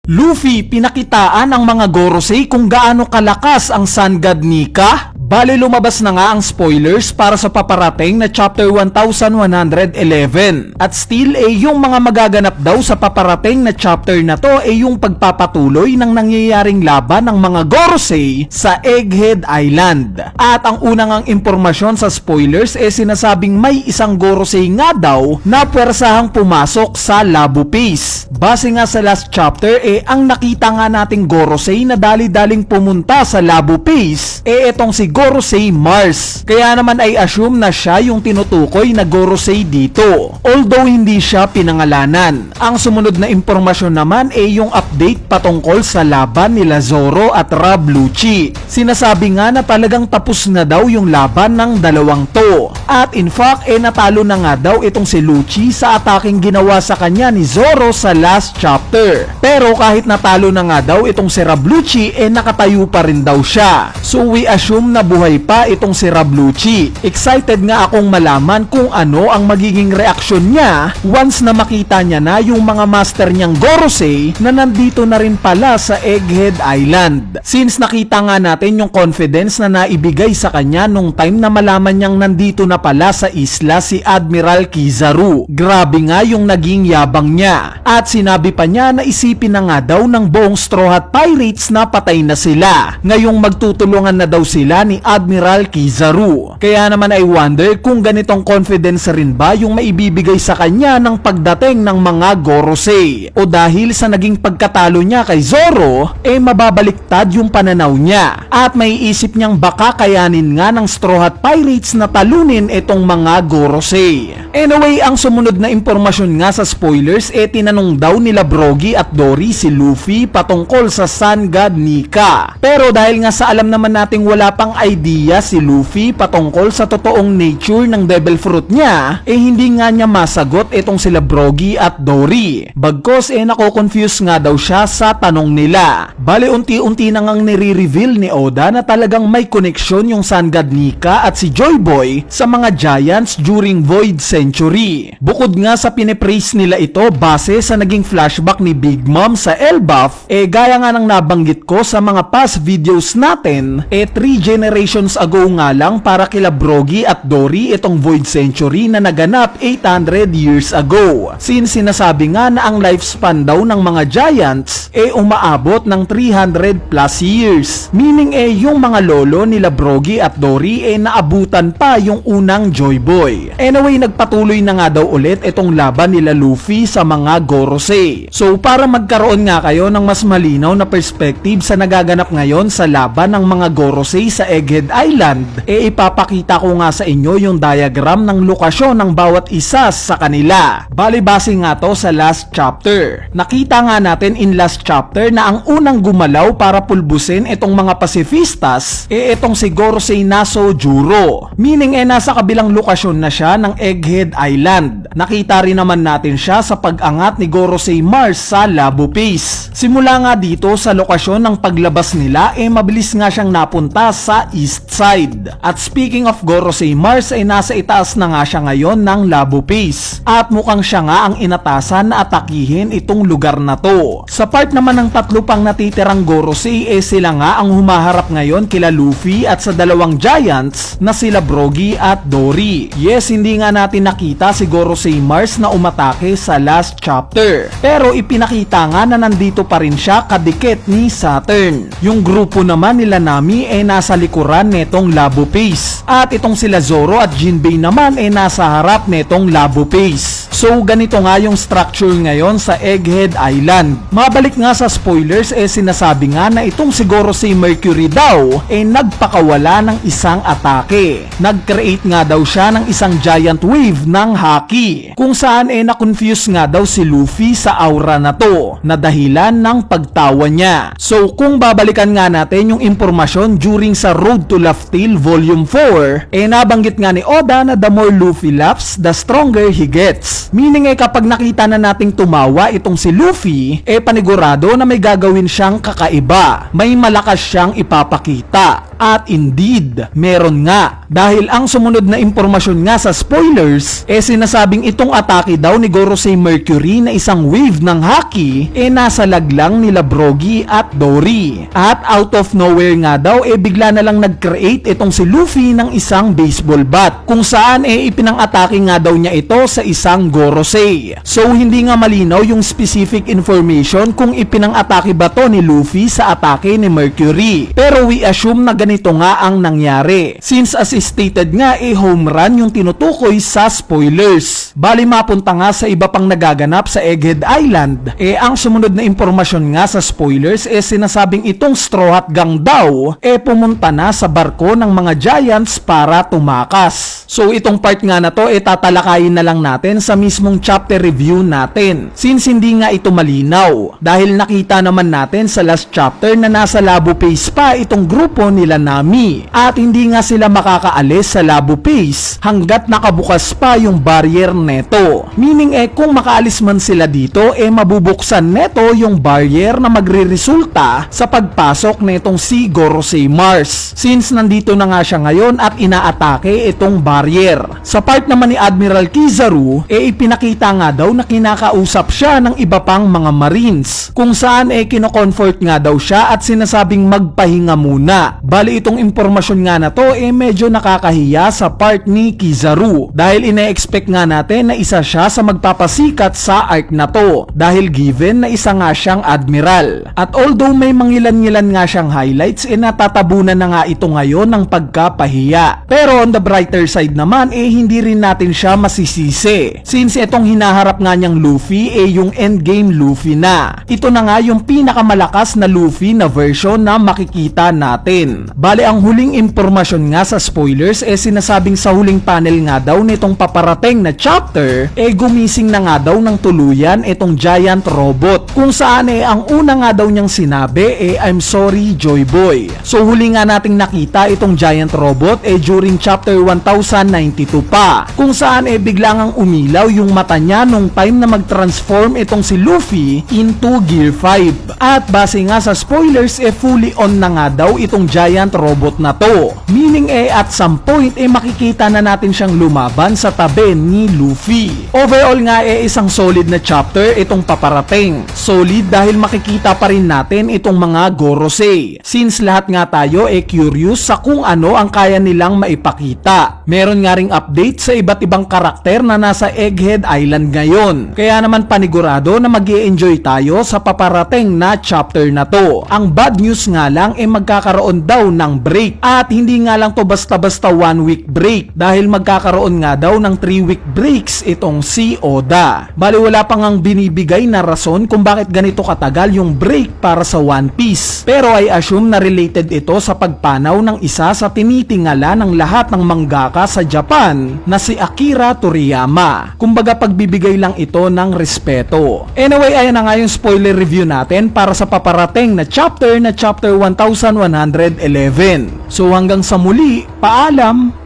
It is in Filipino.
Luffy, pinakitaan ng mga Gorosei kung gaano kalakas ang Sun God Nika? Bale lumabas na nga ang spoilers para sa paparating na chapter 1111 at still yung mga magaganap daw sa paparating na chapter na to yung pagpapatuloy ng nangyayaring laban ng mga Gorosei sa Egghead Island. At ang unang ang impormasyon sa spoilers sinasabing may isang Gorosei nga daw na pwersahang pumasok sa Labu Pace. Base nga sa last chapter ang nakita nga nating Gorosei na dali-daling pumunta sa Labu Pace etong si Gorosei Mars. Kaya naman ay assume na siya yung tinutukoy na Gorosei dito, although hindi siya pinangalanan. Ang sumunod na impormasyon naman yung update patungkol sa laban nila Zoro at Rob Lucci. Sinasabi nga na talagang tapos na daw yung laban ng dalawang to. At in fact natalo na nga daw itong si Lucci sa ataking ginawa sa kanya ni Zoro sa last chapter. Pero kahit natalo na nga daw itong si Rob Lucci nakatayo pa rin daw siya. So we assume na buhay pa itong si Rob Lucci. Excited nga akong malaman kung ano ang magiging reaksyon niya once na makita niya na yung mga master niyang Gorosei na nandito na rin pala sa Egghead Island. Since nakita nga natin yung confidence na naibigay sa kanya nung time na malaman niyang nandito na pala sa isla si Admiral Kizaru. Grabe nga yung naging yabang niya. At sinabi pa niya na isipin na nga daw ng buong Straw Hat Pirates na patay na sila. Ngayong magtutulungan na daw sila ni Admiral Kizaru. Kaya naman ay wonder kung ganitong confidence rin ba yung maibibigay sa kanya ng pagdating ng mga Gorosei. O dahil sa naging pagkatalo niya kay Zoro, mababaliktad yung pananaw niya. At may isip niyang baka kayanin nga ng Straw Hat Pirates na talunin itong mga Gorosei. Anyway, ang sumunod na impormasyon nga sa spoilers tinanong daw nila Brogy at Dory si Luffy patungkol sa Sun God Nika. Pero dahil nga sa alam naman nating wala pang idea si Luffy patungkol sa totoong nature ng Devil Fruit niya, hindi nga niya masagot itong sila Brogy at Dory. Bagkos nako-confuse nga daw siya sa tanong nila. Bale unti-unti na ngang nire-reveal ni Oda na talagang may koneksyon yung Sun God Nika at si Joy Boy sa mga Giants during Void Century. Bukod nga sa pinepraise nila ito base sa naging flashback ni Big Mom sa Elbaf, gaya nga ng nabanggit ko sa mga past videos natin, 3 generations ago nga lang para kila Brogy at Dory itong Void Century na naganap 800 years ago. Since sinasabi nga na ang lifespan daw ng mga Giants umaabot ng 300 plus years. Meaning yung mga lolo nila Brogy at Dory naabutan pa yung unang Joy Boy. Anyway, nagpatuloy na nga daw ulit itong laban nila Luffy sa mga Gorosei. So para magkaroon nga kayo ng mas malinaw na perspective sa nagaganap ngayon sa laban ng mga Gorosei sa Egghead Island, ipapakita ko nga sa inyo yung diagram ng lokasyon ng bawat isa sa kanila. Bali-base nga to sa last chapter. Nakita nga natin in last chapter na ang unang gumalaw para pulbusin itong mga pacifistas itong si Gorosei Naso Juro. Meaning nasa kabilang lokasyon na siya ng Egghead Island. Nakita rin naman natin siya sa pag-angat ni Gorosei Mars sa Labu Pace. Simula nga dito sa lokasyon ng paglabas nila mabilis nga siyang napunta sa east side. At speaking of Gorosei Mars nasa itaas na nga siya ngayon ng Labu Pace. At mukhang siya nga ang inatasan na atakihin itong lugar na to. Sa part naman ng tatlo pang natitirang Gorosei sila nga ang humaharap ngayon kila Luffy at sa dalawang Giants na sila Brogy at Dory. Yes, hindi nga natin nakita si Gorosei Mars na umatake sa last chapter. Pero ipinakita nga na nandito pa rin siya kadikit ni Saturn. Yung grupo naman nila Nami nasa likuran netong Labu Pace. At itong sila Zoro at Jinbei naman nasa harap netong Labu Pace. So ganito nga yung structure ngayon sa Egghead Island. Mabalik nga sa spoilers sinasabi nga na itong si Gorosei Mercury daw nagpakawala ng isang atake. Nag-create nga daw siya ng isang giant wave ng haki. Kung saan na-confuse nga daw si Luffy sa aura na to na dahilan ng pagtawa niya. So kung babalikan nga natin yung impormasyon during sa Road to Laugh Tale Volume 4, nabanggit nga ni Oda na the more Luffy laughs, the stronger he gets. Meaning kapag nakita na nating tumawa itong si Luffy, panigurado na may gagawin siyang kakaiba. May malakas siyang ipapakita. At indeed, meron nga. Dahil ang sumunod na impormasyon nga sa spoilers, sinasabing itong atake daw ni Gorosei Mercury na isang wave ng haki, nasa laglang nila Brogy at Dory. At out of nowhere nga daw, bigla na lang nag-create itong si Luffy ng isang baseball bat, kung saan ipinang-atake nga daw niya ito sa isang Gorosei. So hindi nga malinaw yung specific information kung ipinang-atake ba to ni Luffy sa atake ni Mercury. Pero we assume na ganito nga ang nangyari. Since as stated nga, home run yung tinutukoy sa spoilers. Bali mapunta nga sa iba pang nagaganap sa Egghead Island. Ang sumunod na impormasyon nga sa spoilers, sinasabing itong Straw Hat Gang daw, pumunta na sa barko ng mga Giants para tumakas. So itong part nga na to, tatalakayin na lang natin sa mismong chapter review natin. Since hindi nga ito malinaw. Dahil nakita naman natin sa last chapter na nasa Labo Phase pa itong grupo nila Nami. At hindi nga sila makakaalis sa Labo Phase hanggat nakabukas pa yung barrier neto. Meaning kung makaalis man sila dito, mabubuksan neto yung barrier na magre-resulta sa pagpasok netong si Gorosei Mars. Since nandito na nga siya ngayon at inaatake itong barrier. Sa part naman ni Admiral Kizaru, ipinakita nga daw na kinakausap siya ng iba pang mga Marines. Kung saan kino-comfort nga daw siya at sinasabing magpahinga muna. Bali itong impormasyon nga na to medyo nakakahiya sa part ni Kizaru. Dahil ine-expect nga natin na isa siya sa magpapasikat sa arc na to. Dahil given na isa nga siyang admiral. At although may mangilan-ngilan nga siyang highlights, natatabunan na nga ito ngayon ng pagkapahiya. Pero on the brighter side naman, hindi rin natin siya masisisi. Since itong hinaharap nga niyang Luffy, yung endgame Luffy na. Ito na nga yung pinakamalakas na Luffy na version na makikita natin. Bali ang huling impormasyon nga sa spoilers, sinasabing sa huling panel nga daw nitong paparating na chapter, gumising na nga daw ng tuluyan itong giant robot. Kung saan ang una nga daw niyang sinabi, I'm sorry Joy Boy. So huli nga nating nakita itong giant robot during chapter 1092 pa. Kung saan biglang ang umilaw yung mata niya nung time na mag-transform itong si Luffy into Gear 5. At base nga sa spoilers, fully on na nga daw itong giant robot na to. Meaning at some point makikita na natin siyang lumaban sa tabi ni Luffy. Overall nga isang solid na chapter itong paparating. Solid dahil makikita pa rin natin itong mga Gorosei. Since lahat nga tayo curious sa kung ano ang kaya nilang maipakita. Meron nga ring update sa iba't ibang karakter na nasa Egghead Island ngayon. Kaya naman panigurado na mag-i-enjoy tayo sa paparating na chapter na to. Ang bad news nga lang magkakaroon daw ng break. At hindi nga lang to basta-basta 1 week break. Dahil magkakaroon nga daw ng 3 week breaks itong si Oda. Bali wala pang ang binibigay na rason kung bakit ganito katagal yung break para sa One Piece. Pero I assume na related ito sa pagpanaw ng isa sa tinitingala ng lahat ng mangaka sa Japan na si Akira Toriyama. Kumbaga pagbibigay lang ito ng respeto. Anyway, ayan na nga yung spoiler review natin para sa paparating na chapter 1111. So hanggang sa muli, paalam!